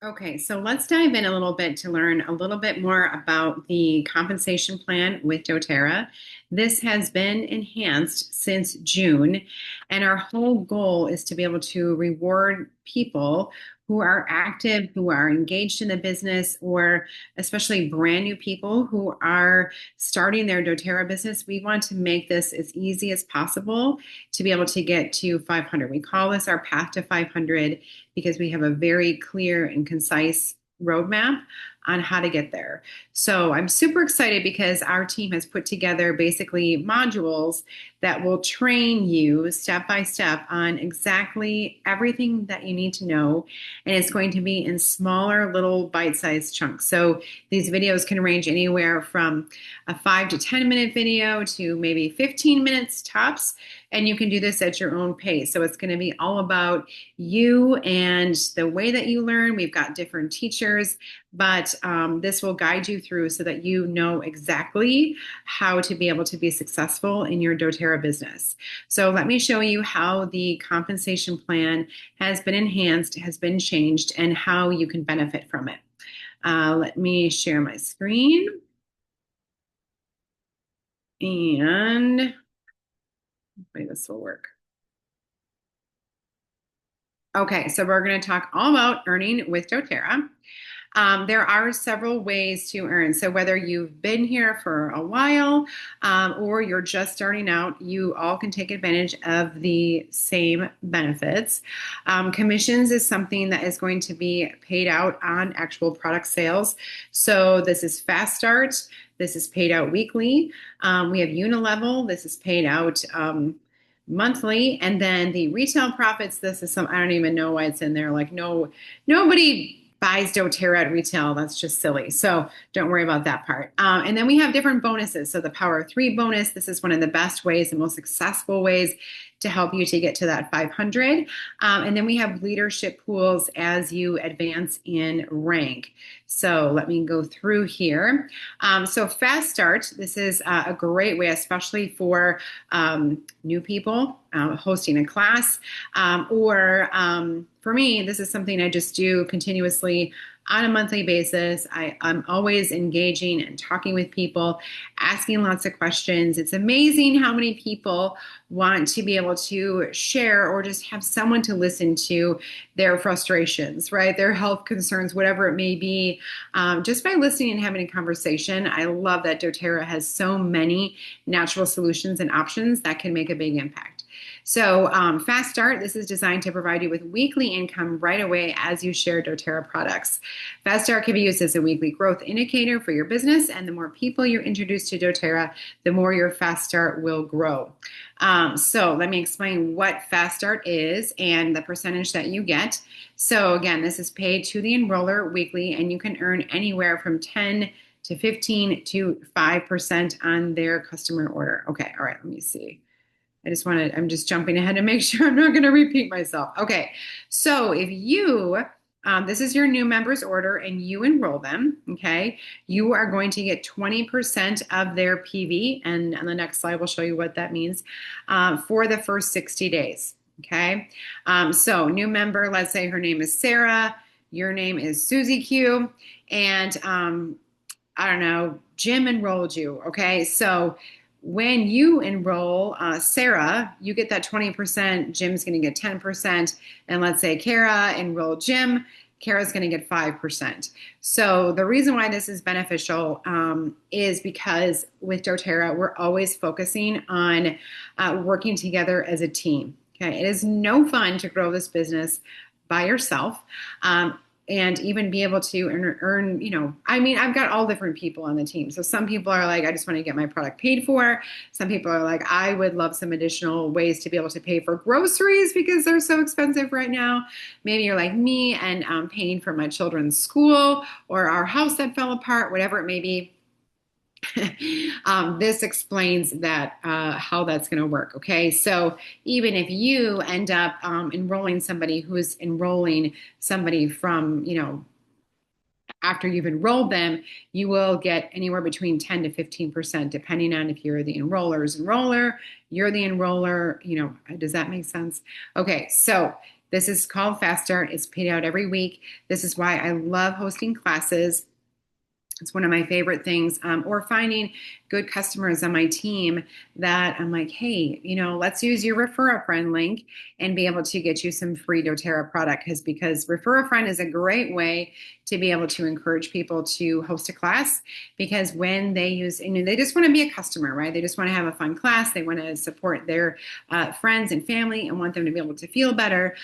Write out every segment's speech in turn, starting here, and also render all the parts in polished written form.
Okay, so let's dive in a little bit to learn a little bit more about the compensation plan with doTERRA. This has been enhanced since June, and our whole goal is to be able to reward people who are active, who are engaged in the business, or especially brand new people who are starting their doTERRA business. We want to make this as easy as possible to be able to get to 500. We call this our path to 500 because we have a very clear and concise roadmap on how to get there. So I'm super excited because our team has put together basically modules that will train you step by step on exactly everything that you need to know. And it's going to be in smaller little bite-sized chunks. So these videos can range anywhere from a 5 to 10 minute video to maybe 15 minutes tops. And you can do this at your own pace. So it's going to be all about you and the way that you learn. We've got different teachers, but this will guide you through so that you know exactly how to be able to be successful in your doTERRA business. So let me show you how the compensation plan has been enhanced, has been changed, and how you can benefit from it. Let me share my screen. And hopefully this will work. Okay, so we're going to talk all about earning with doTERRA. There are several ways to earn. So whether you've been here for a while or you're just starting out, you all can take advantage of the same benefits. Commissions is something that is going to be paid out on actual product sales. So this is Fast Start. This is paid out weekly. We have Unilevel. This is paid out monthly. And then the retail profits, this is some, I don't even know why it's in there. Like nobody buys doTERRA at retail. That's just silly. So don't worry about that part. And then we have different bonuses. So the Power of Three bonus, this is one of the best ways, the most successful ways to help you to get to that 500. And then we have leadership pools as you advance in rank. So let me go through here. So Fast Start, this is a great way, especially for new people hosting a class, or for me, this is something I just do continuously on a monthly basis. I'm always engaging and talking with people, asking lots of questions. It's amazing how many people want to be able to share or just have someone to listen to their frustrations, right? Their health concerns, whatever it may be, just by listening and having a conversation. I love that doTERRA has so many natural solutions and options that can make a big impact. So Fast Start, this is designed to provide you with weekly income right away as you share doTERRA products. Fast Start can be used as a weekly growth indicator for your business, and the more people you introduce to doTERRA, the more your Fast Start will grow. So let me explain what Fast Start is and the percentage that you get. So again, this is paid to the enroller weekly, and you can earn anywhere from 10 to 15 to 5% on their customer order. Okay, all right, let me see. I'm just jumping ahead to make sure I'm not going to repeat myself. Okay, so if you, this is your new members order and you enroll them, okay, you are going to get 20% of their PV. And on the next slide, we'll show you what that means for the first 60 days. Okay, so new member, let's say her name is Sarah, your name is Susie Q, and I don't know, Jim enrolled you. Okay, so when you enroll Sarah, you get that 20%. Jim's going to get 10%. And let's say Kara enrolled Jim. Kara's going to get 5%. So the reason why this is beneficial is because with doTERRA, we're always focusing on working together as a team. Okay, it is no fun to grow this business by yourself. And even be able to earn, you know, I mean, I've got all different people on the team. So some people are like, I just want to get my product paid for. Some people are like, I would love some additional ways to be able to pay for groceries because they're so expensive right now. Maybe you're like me and paying for my children's school or our house that fell apart, whatever it may be. This explains that how that's going to work. Okay, so even if you end up enrolling somebody who's enrolling somebody from, you know, after you've enrolled them, you will get anywhere between 10 to 15%, depending on if you're the enroller's enroller, you're the enroller, you know, does that make sense? Okay, so This is called Fast Start. It's paid out every week. This is why I love hosting classes. It's one of my favorite things, or finding good customers on my team that I'm like, hey, let's use your refer a friend link and be able to get you some free doTERRA product. Because refer a friend is a great way to be able to encourage people to host a class, because when they use, they just want to be a customer, right? They just want to have a fun class. They want to support their friends and family and want them to be able to feel better.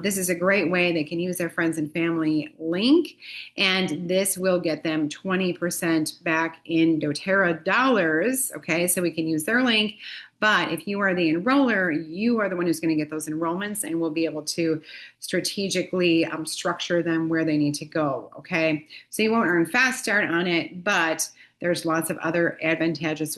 This is a great way they can use their friends and family link, and this will get them 20% back in doTERRA dollars. Okay, so we can use their link. But if you are the enroller, you are the one who's going to get those enrollments, and we'll be able to strategically structure them where they need to go. Okay, so you won't earn Fast Start on it, but there's lots of other advantageous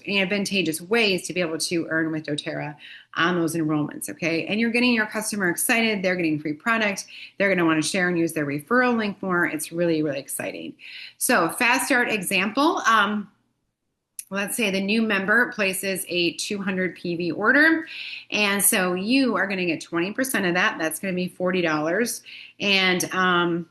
ways to be able to earn with doTERRA on those enrollments. Okay, and you're getting your customer excited. They're getting free product. They're going to want to share and use their referral link more. It's really, really exciting. So Fast Start example. Let's say the new member places a 200 PV order, and so you are going to get 20% of that. That's going to be $40. And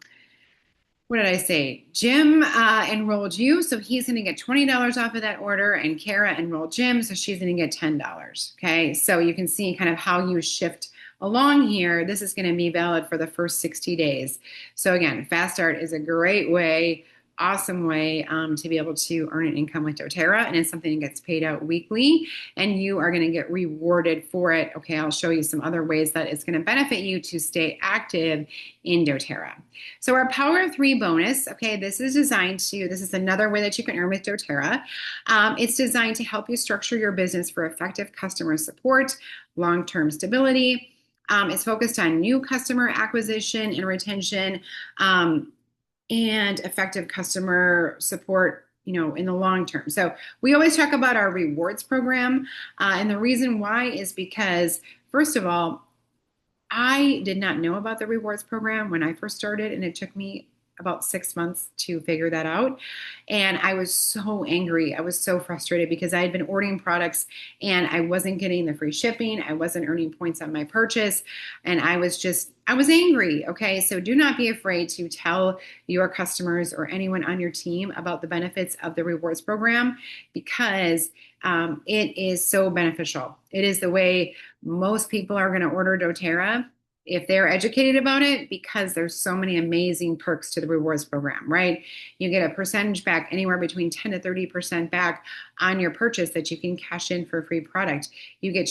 what did I say? Jim enrolled you, so he's going to get $20 off of that order, and Kara enrolled Jim, so she's going to get $10. Okay, so you can see kind of how you shift along here. This is going to be valid for the first 60 days. So again, Fast Start is a great way, awesome way to be able to earn an income with doTERRA, and it's something that gets paid out weekly, and you are going to get rewarded for it. Okay, I'll show you some other ways that it's going to benefit you to stay active in doTERRA. So our Power of 3 bonus, okay, this is another way that you can earn with doTERRA. It's designed to help you structure your business for effective customer support, long-term stability. It's focused on new customer acquisition and retention, and effective customer support, in the long term. So we always talk about our rewards program. And the reason why is because, first of all, I did not know about the rewards program when I first started, and it took me about 6 months to figure that out. And I was so angry. I was so frustrated because I had been ordering products and I wasn't getting the free shipping. I wasn't earning points on my purchase. And I was angry. Okay. So do not be afraid to tell your customers or anyone on your team about the benefits of the rewards program, because it is so beneficial. It is the way most people are going to order doTERRA if they're educated about it, because there's so many amazing perks to the rewards program, right? You get a percentage back, anywhere between 10 to 30% back on your purchase that you can cash in for a free product. You get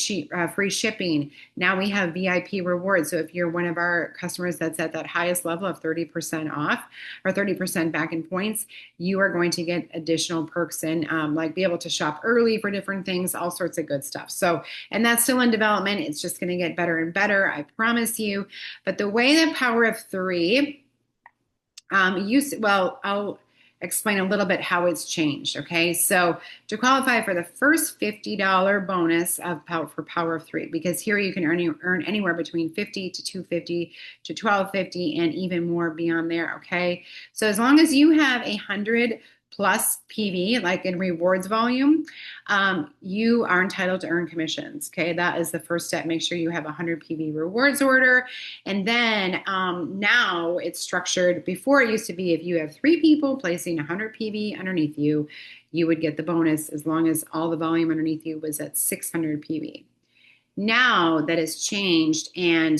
free shipping. Now we have VIP rewards. So if you're one of our customers that's at that highest level of 30% off or 30% back in points, you are going to get additional perks and like be able to shop early for different things, all sorts of good stuff. So, and that's still in development. It's just going to get better and better, I promise you. But the way that Power of 3 I'll explain a little bit how it's changed. Okay, so to qualify for the first $50 bonus for Power of 3, because here you can earn anywhere between $50 to $250 to $1250 and even more beyond there. Okay, so as long as you have 100 plus PV, like in rewards volume, you are entitled to earn commissions. Okay, that is the first step. Make sure you have 100 PV rewards order. And then now it's structured. Before, it used to be if you have 3 people placing 100 PV underneath you, you would get the bonus as long as all the volume underneath you was at 600 PV. Now that has changed, and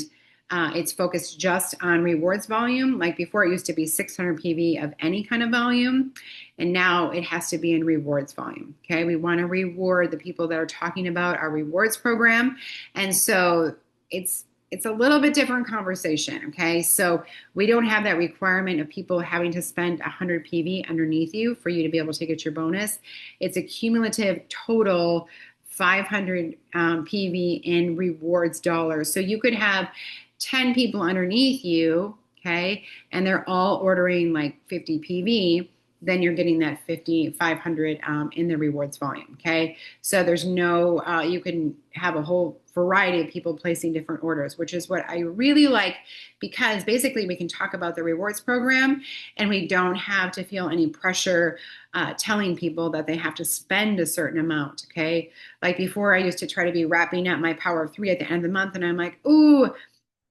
it's focused just on rewards volume. Like before, it used to be 600 PV of any kind of volume, and now it has to be in rewards volume. Okay, we want to reward the people that are talking about our rewards program, and so it's a little bit different conversation. Okay, so we don't have that requirement of people having to spend 100 PV underneath you for you to be able to get your bonus. It's a cumulative total 500 PV in rewards dollars. So you could have 10 people underneath you, okay, and they're all ordering like 50 PV, then you're getting that 500 in the rewards volume, okay? So there's no, you can have a whole variety of people placing different orders, which is what I really like, because basically we can talk about the rewards program and we don't have to feel any pressure telling people that they have to spend a certain amount, okay? Like before, I used to try to be wrapping up my Power of 3 at the end of the month, and I'm like, ooh,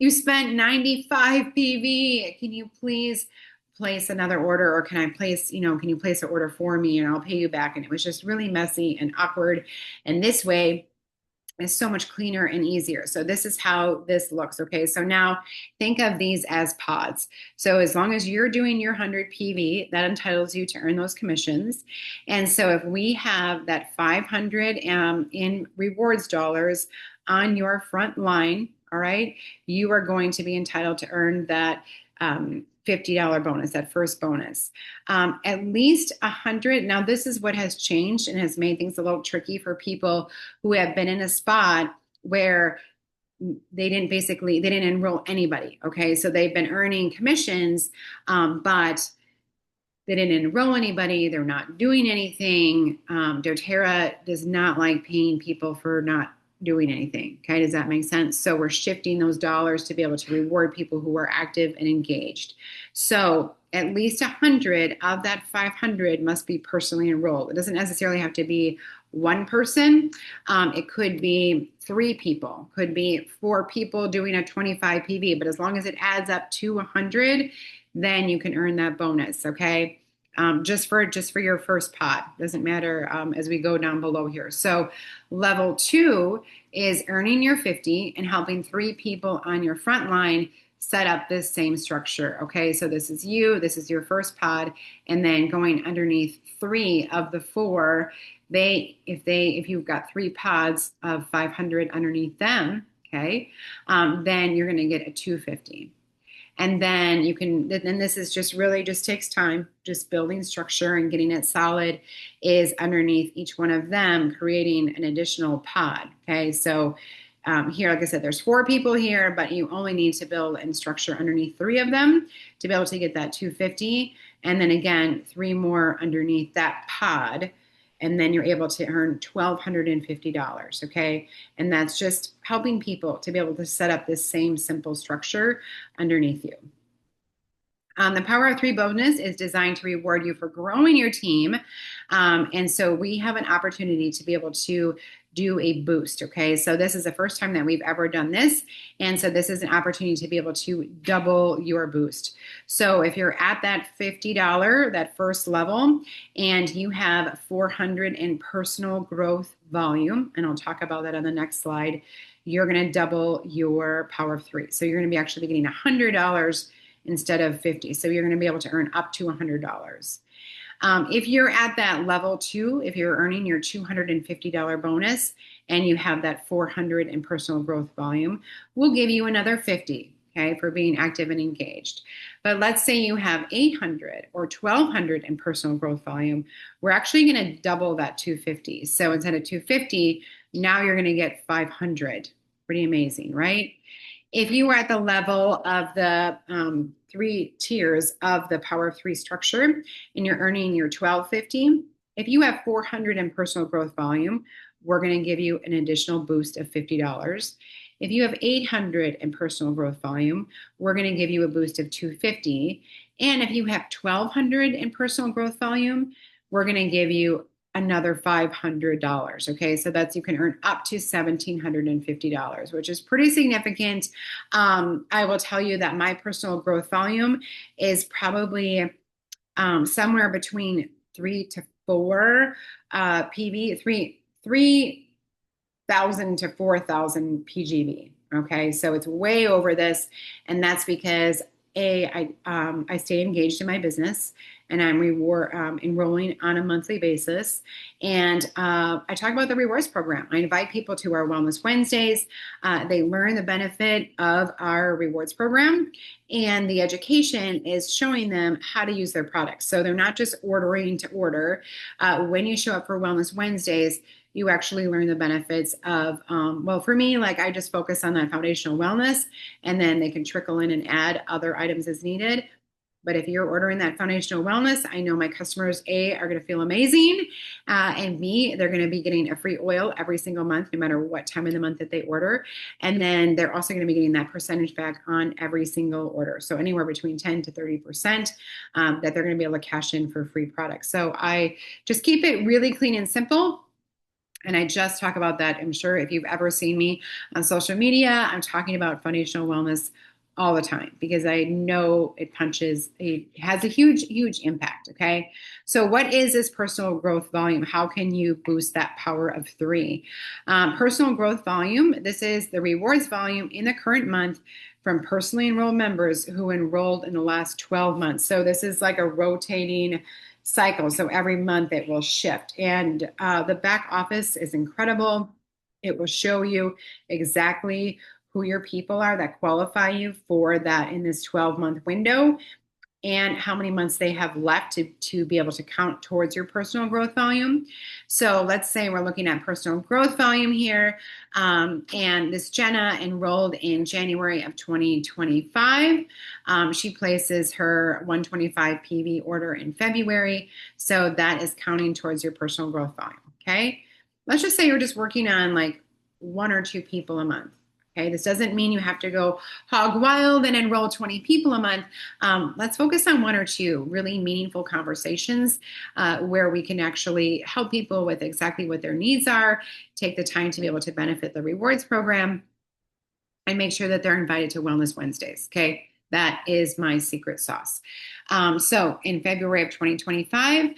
You spent 95 PV. Can you please place another order, or can I place, can you place an order for me and I'll pay you back? And it was just really messy and awkward. And this way, is so much cleaner and easier. So this is how this looks. Okay, so now think of these as pods. So as long as you're doing your 100 PV, that entitles you to earn those commissions. And so if we have that 500 in rewards dollars on your front line, all right, you are going to be entitled to earn that $50 bonus, that first bonus. At least 100. Now, this is what has changed and has made things a little tricky for people who have been in a spot where they didn't enroll anybody. Okay, so they've been earning commissions, but they didn't enroll anybody. They're not doing anything. doTERRA does not like paying people for not doing anything. Okay, does that make sense? So we're shifting those dollars to be able to reward people who are active and engaged. So at least 100 of that 500 must be personally enrolled. It doesn't necessarily have to be one person. It could be 3 people, could be 4 people doing a 25 PV, but as long as it adds up to 100, then you can earn that bonus. Okay. Just for your first pod. Doesn't matter as we go down below here. So level 2 is earning your 50 and helping 3 people on your front line set up this same structure. Okay, so this is your first pod, and then going underneath 3 of the 4, if you've got 3 pods of 500 underneath them, okay, then you're going to get a 250. And then this is just takes time, just building structure and getting it solid is underneath each one of them, creating an additional pod. Okay, so here, like I said, there's 4 people here, but you only need to build and structure underneath 3 of them to be able to get that 250. And then again, 3 more underneath that pod. And then you're able to earn $1,250, okay? And that's just helping people to be able to set up this same simple structure underneath you. The Power of 3 bonus is designed to reward you for growing your team. And so we have an opportunity to be able to do a boost, okay? So this is the first time that we've ever done this. And so this is an opportunity to be able to double your boost. So if you're at that $50, that first level, and you have 400 in personal growth volume, and I'll talk about that on the next slide, you're gonna double your Power of 3. So you're gonna be actually getting $100 instead of 50. So you're going to be able to earn up to $100. If you're at that level 2, if you're earning your $250 bonus and you have that 400 in personal growth volume, we'll give you another 50, okay, for being active and engaged. But let's say you have 800 or 1200 in personal growth volume, we're actually going to double that 250. So instead of 250, now you're going to get 500. Pretty amazing, right? If you were at the level of the 3 tiers of the Power of 3 structure and you're earning your $1,250, if you have 400 in personal growth volume, we're going to give you an additional boost of $50. If you have 800 in personal growth volume, we're going to give you a boost of $250. And if you have 1,200 in personal growth volume, we're going to give you another $500. Okay, so you can earn up to $1,750, which is pretty significant. I will tell you that my personal growth volume is probably somewhere between 3 to 4 PV, 3,000 to 4,000 PGV. Okay, so it's way over this, and that's because I stay engaged in my business, and I'm enrolling on a monthly basis. And I talk about the rewards program. I invite people to our Wellness Wednesdays. They learn the benefit of our rewards program, and the education is showing them how to use their products. So they're not just ordering to order. When you show up for Wellness Wednesdays, you actually learn the benefits of, well, for me, like I just focus on that foundational wellness, and then they can trickle in and add other items as needed. But if you're ordering that foundational wellness, I know my customers, A, are going to feel amazing, and B, they're going to be getting a free oil every single month, no matter what time of the month that they order. And then they're also going to be getting that percentage back on every single order. So anywhere between 10 to 30% that they're going to be able to cash in for free products. So I just keep it really clean and simple. And I just talk about that. I'm sure if you've ever seen me on social media, I'm talking about foundational wellness all the time because I know it has a huge, huge impact. Okay. So, what is this personal growth volume? How can you boost that power of three? Personal growth volume, this is the rewards volume in the current month from personally enrolled members who enrolled in the last 12 months. So, this is like a rotating cycle. So every month it will shift. And the back office is incredible. It will show you exactly who your people are that qualify you for that in this 12-month window and how many months they have left to be able to count towards your personal growth volume. So let's say we're looking at personal growth volume here. And this Jenna enrolled in January of 2025. She places her 125 PV order in February. So that is counting towards your personal growth volume. Okay. Let's just say you're just working on like one or two people a month. Okay, this doesn't mean you have to go hog wild and enroll 20 people a month. Let's focus on one or two really meaningful conversations where we can actually help people with exactly what their needs are, take the time to be able to benefit the rewards program, and make sure that they're invited to Wellness Wednesdays. Okay, that is my secret sauce. So in February of 2025,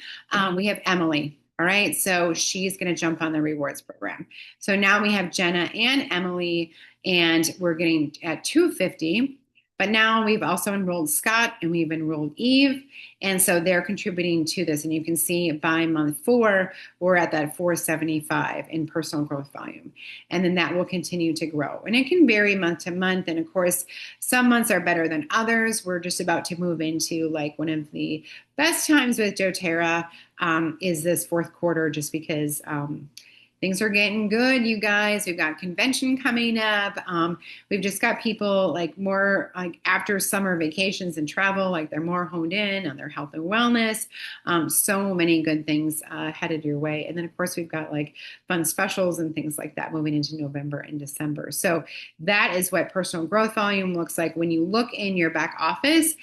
we have Emily. All right, so she's going to jump on the rewards program. So now we have Jenna and Emily, and we're getting at 250. But now we've also enrolled Scott and we've enrolled Eve. And so they're contributing to this. And you can see by month 4, we're at that 475 in personal growth volume. And then that will continue to grow. And it can vary month to month. And of course, some months are better than others. We're just about to move into like one of the best times with doTERRA is this fourth quarter, just because things are getting good, you guys. We've got convention coming up. We've just got people like more like after summer vacations and travel, like they're more honed in on their health and wellness. So many good things headed your way. And then of course we've got like fun specials and things like that moving into November and December. So that is what personal growth volume looks like. When you look in your back office,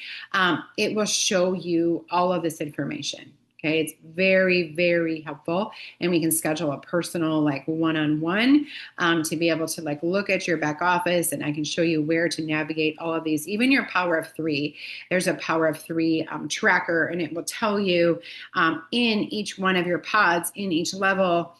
it will show you all of this information. Okay, it's very, very helpful. And we can schedule a personal like one-on-one to be able to like look at your back office, and I can show you where to navigate all of these. Even your power of three, there's a power of three tracker, and it will tell you in each one of your pods, in each level,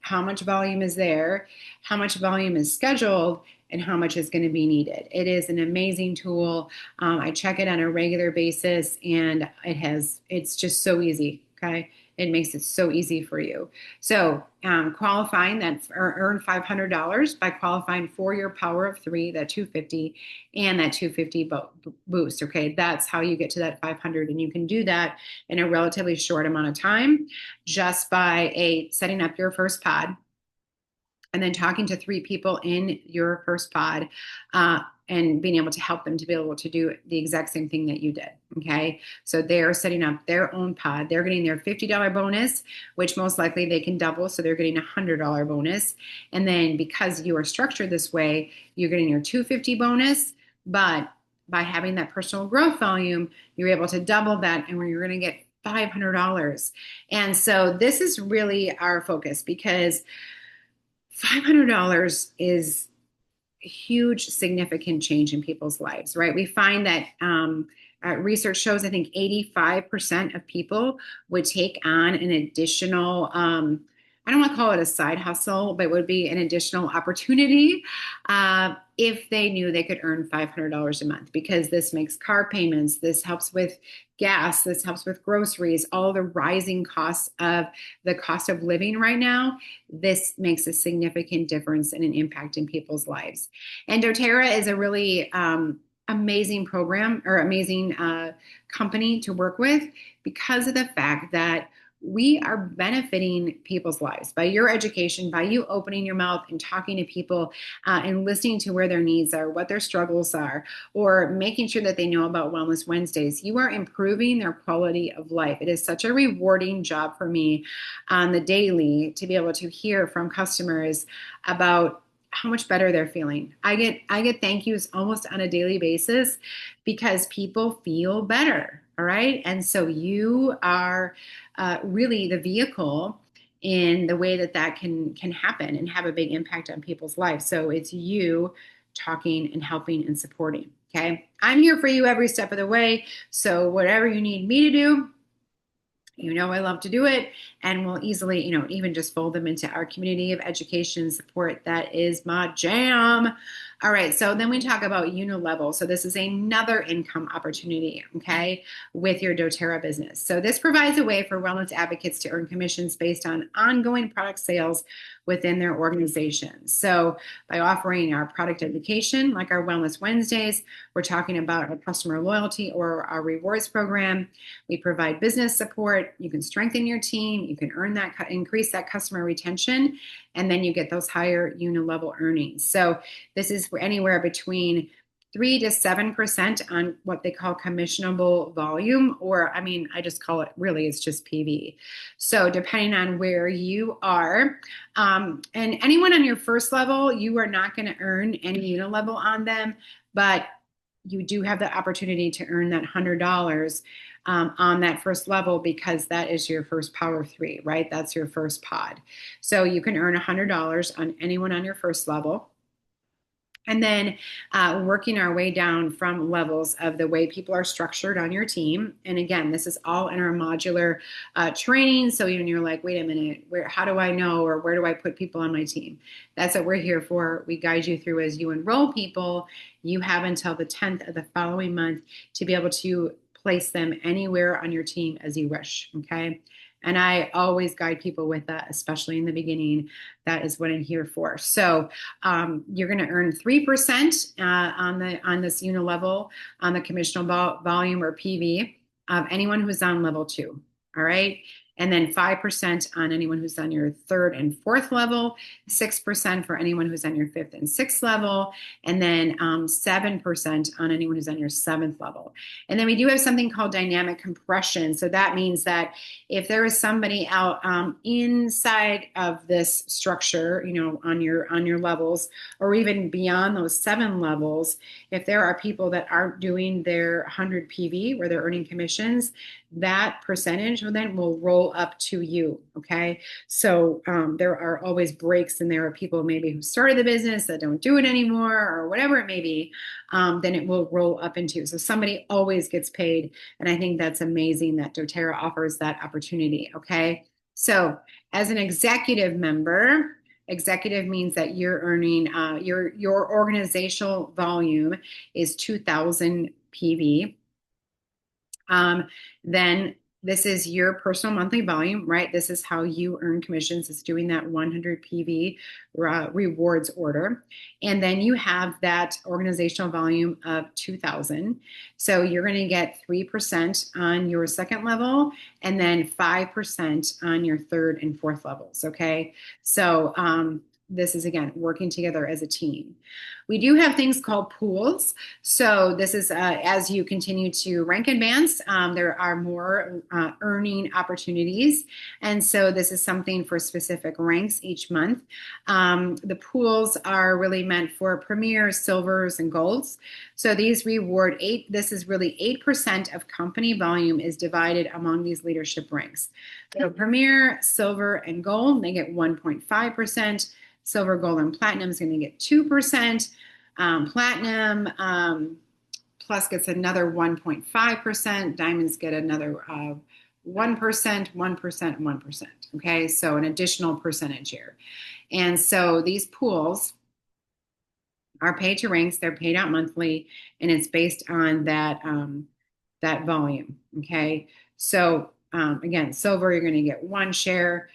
how much volume is there, how much volume is scheduled, and how much is going to be needed. It is an amazing tool. I check it on a regular basis, and it's just so easy. Okay. It makes it so easy for you. So qualifying that earn $500 by qualifying for your power of three, that 250 and that 250 boost. Okay. That's how you get to that 500. And you can do that in a relatively short amount of time just by setting up your first pod, and then talking to 3 people in your first pod and being able to help them to be able to do the exact same thing that you did. Okay. So they're setting up their own pod. They're getting their $50 bonus, which most likely they can double. So they're getting a $100 bonus. And then because you are structured this way, you're getting your 250 bonus. But by having that personal growth volume, you're able to double that, and where you're going to get $500. And so this is really our focus, because $500 is a huge, significant change in people's lives, right? We find that research shows, I think 85% of people would take on an additional, I don't want to call it a side hustle, but it would be an additional opportunity if they knew they could earn $500 a month, because this makes car payments, this helps with gas, this helps with groceries, all the rising costs of the cost of living right now. This makes a significant difference and an impact in people's lives. And doTERRA is a really amazing program, or amazing company to work with, because of the fact that we are benefiting people's lives by your education, by you opening your mouth and talking to people and listening to where their needs are, what their struggles are, or making sure that they know about Wellness Wednesdays. You are improving their quality of life. It is such a rewarding job for me on the daily to be able to hear from customers about how much better they're feeling. I get thank yous almost on a daily basis because people feel better. All right. And so you are really the vehicle in the way that that can happen and have a big impact on people's lives. So it's you talking and helping and supporting. Okay. I'm here for you every step of the way. So whatever you need me to do, I love to do it, and we'll easily, even just fold them into our community of education support. That is my jam. All right, so then we talk about unilevel. So this is another income opportunity, okay, with your doTERRA business. So this provides a way for wellness advocates to earn commissions based on ongoing product sales within their organization. So by offering our product education, like our Wellness Wednesdays, we're talking about our customer loyalty or our rewards program. We provide business support. You can strengthen your team. You can increase that customer retention, and then you get those higher unilevel earnings. So this is anywhere between 3 to 7% on what they call commissionable volume, or I just call it, really, it's just PV. So depending on where you are, and anyone on your first level, you are not going to earn any unilevel on them, but you do have the opportunity to earn that $100 on that first level, because that is your first power of 3, right? That's your first pod. So you can earn $100 on anyone on your first level. And then working our way down from levels of the way people are structured on your team. And again, this is all in our modular training. So even you're like, wait a minute, how do I know, or where do I put people on my team? That's what we're here for. We guide you through as you enroll people. You have until the 10th of the following month to be able to place them anywhere on your team as you wish, okay? And I always guide people with that, especially in the beginning. That is what I'm here for. So you're going to earn 3% on this unilevel, on the commissionable volume, or PV, of anyone who's on level 2. All right. And then 5% on anyone who's on your 3rd and 4th level, 6% for anyone who's on your 5th and 6th level, and then 7% on anyone who's on your 7th level. And then we do have something called dynamic compression. So that means that if there is somebody out inside of this structure, on your levels, or even beyond those 7 levels, if there are people that aren't doing their 100 PV where they're earning commissions, that percentage then will roll up to you, okay? So there are always breaks, and there are people maybe who started the business that don't do it anymore, or whatever it may be, then it will roll up into. So somebody always gets paid, and I think that's amazing that doTERRA offers that opportunity, okay? So as an executive member, executive means that you're earning, your organizational volume is 2,000 PV. Then this is your personal monthly volume, right? This is how you earn commissions. It's doing that 100 PV rewards order. And then you have that organizational volume of 2,000. So you're going to get 3% on your 2nd level, and then 5% on your 3rd and 4th levels, okay? So this is, again, working together as a team. We do have things called pools. So this is as you continue to rank advance, there are more earning opportunities. And so this is something for specific ranks each month. The pools are really meant for premiers, silvers, and golds. So these reward this is really 8% of company volume is divided among these leadership ranks. So premier, silver, and gold, they get 1.5%. Silver, gold, and platinum is going to get 2%. Platinum plus gets another 1.5%. Diamonds get another 1%, 1%, 1%. Okay, so an additional percentage here. And so these pools are paid to ranks. They're paid out monthly, and it's based on that volume. Okay, so again, silver, you're going to get 1 share.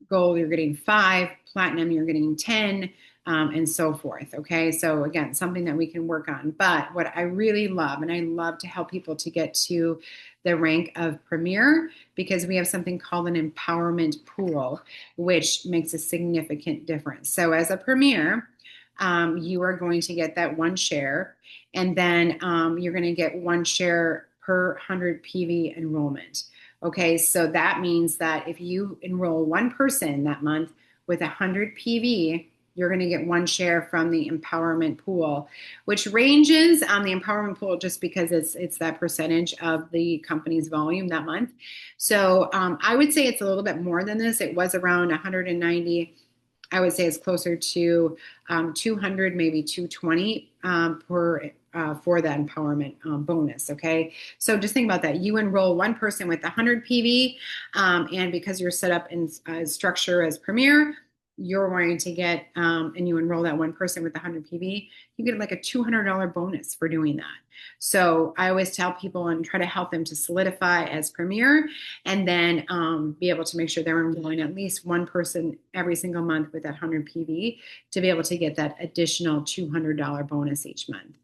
Gold, you're getting 5. Platinum, you're getting 10, and so forth. Okay, so again, something that we can work on. But what I really love, and I love to help people to get to the rank of premier, because we have something called an empowerment pool, which makes a significant difference. So as a premier, you are going to get that 1 share, and then you're going to get 1 share per 100 PV enrollment. Okay, so that means that if you enroll 1 person that month with 100 PV, you're going to get one share from the empowerment pool, which ranges on the empowerment pool just because it's that percentage of the company's volume that month. So I would say it's a little bit more than this. It was around 190. I would say it's closer to 200, maybe 220 per for that empowerment bonus. Okay, so just think about that. You enroll one person with 100 PV, and because you're set up in structure as Premier, you're going to get, and you enroll that one person with 100 PV, you get like a $200 bonus for doing that. So I always tell people and try to help them to solidify as Premier, and then be able to make sure they're enrolling at least one person every single month with that 100 PV to be able to get that additional $200 bonus each month.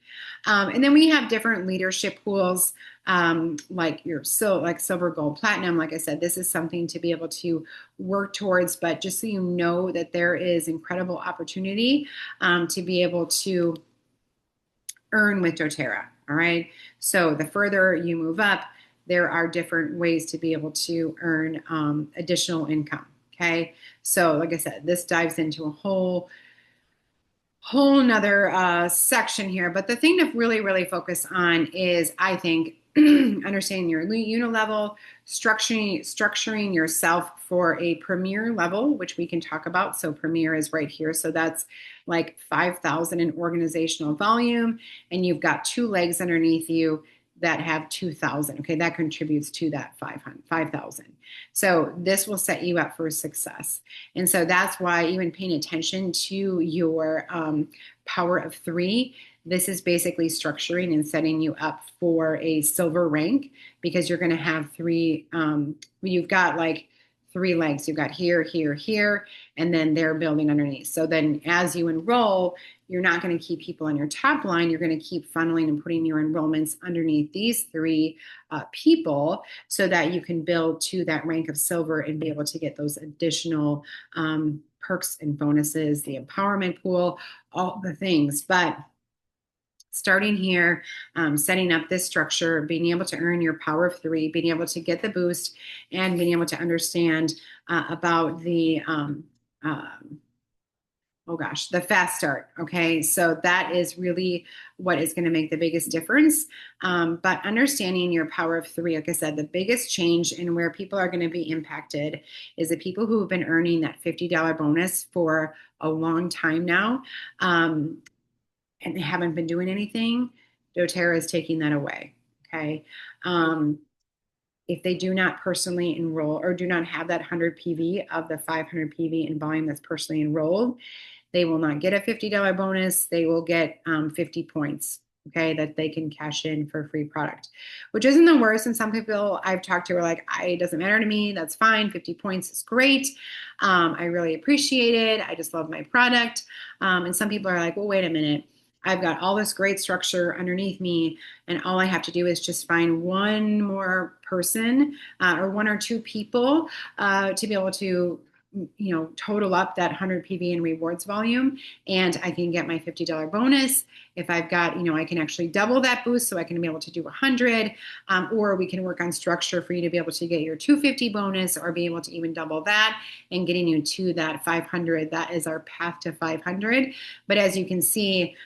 And then we have different leadership pools, like like silver, gold, platinum. Like I said, this is something to be able to work towards, but just so you know that there is incredible opportunity to be able to earn with doTERRA. All right. So the further you move up, there are different ways to be able to earn additional income. Okay. So like I said, this dives into a whole nother section here. But the thing to really focus on is, I think, understanding your unit level, structuring yourself for a Premier level, which we can talk about. So Premier is right here. So that's like 5,000 in organizational volume, and you've got two legs underneath you that have 2,000. Okay, that contributes to that 5,000. So this will set you up for success. And so that's why even paying attention to your power of 3, this is basically structuring and setting you up for a silver rank, because you're going to have 3, you've got like 3 legs. You've got here, here, and then they're building underneath. So then as you enroll, you're not going to keep people on your top line. You're going to keep funneling and putting your enrollments underneath these 3 people so that you can build to that rank of silver and be able to get those additional perks and bonuses, the empowerment pool, all the things. But starting here, setting up this structure, being able to earn your power of 3, being able to get the boost, and being able to understand about the the fast start. Okay, so that is really what is going to make the biggest difference. But understanding your power of 3, like I said, the biggest change in where people are going to be impacted is the people who have been earning that $50 bonus for a long time now, and they haven't been doing anything. doTERRA is taking that away. Okay. If they do not personally enroll or do not have that 100 PV of the 500 PV in volume that's personally enrolled, they will not get a $50 bonus. They will get 50 points, okay, that they can cash in for a free product, which isn't the worst. And some people I've talked to are like, it doesn't matter to me. That's fine. 50 points is great. I really appreciate it. I just love my product. And some people are like, well, wait a minute. I've got all this great structure underneath me, and all I have to do is just find one more person or 1 or 2 people to be able to total up that 100 PV in rewards volume, and I can get my $50 bonus. If I've got, I can actually double that boost, so I can be able to do 100, or we can work on structure for you to be able to get your 250 bonus, or be able to even double that and getting you to that 500. That is our path to 500. But as you can see,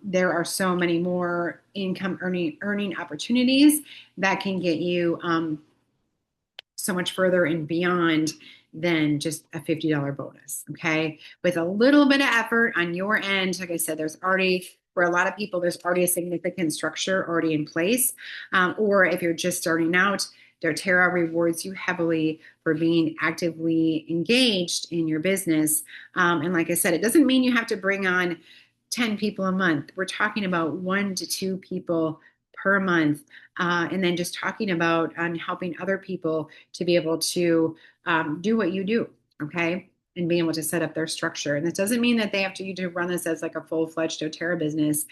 there are so many more income earning opportunities that can get you so much further and beyond than just a $50 bonus. Okay. With a little bit of effort on your end, like I said, there's already, for a lot of people, there's already a significant structure already in place. Or if you're just starting out, doTERRA rewards you heavily for being actively engaged in your business. And like I said, it doesn't mean you have to bring on 10 people a month. We're talking about 1 to 2 people per month. And then just talking about helping other people to be able to do what you do, okay? And being able to set up their structure. And this doesn't mean that they have to run this as like a full-fledged doTERRA business.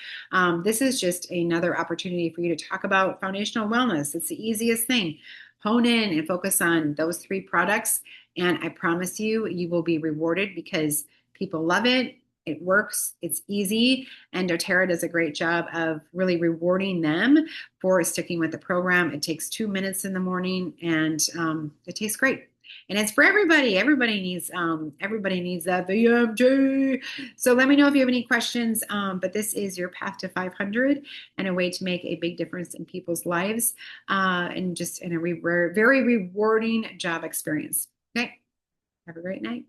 This is just another opportunity for you to talk about foundational wellness. It's the easiest thing. Hone in and focus on those 3 products. And I promise you, you will be rewarded because people love it. It works, it's easy, and doTERRA does a great job of really rewarding them for sticking with the program. It takes 2 minutes in the morning, and it tastes great. and it's for everybody. Everybody needs that VMT. So let me know if you have any questions. But this is your path to 500 and a way to make a big difference in people's lives, and just in a very rewarding job experience. Okay, have a great night.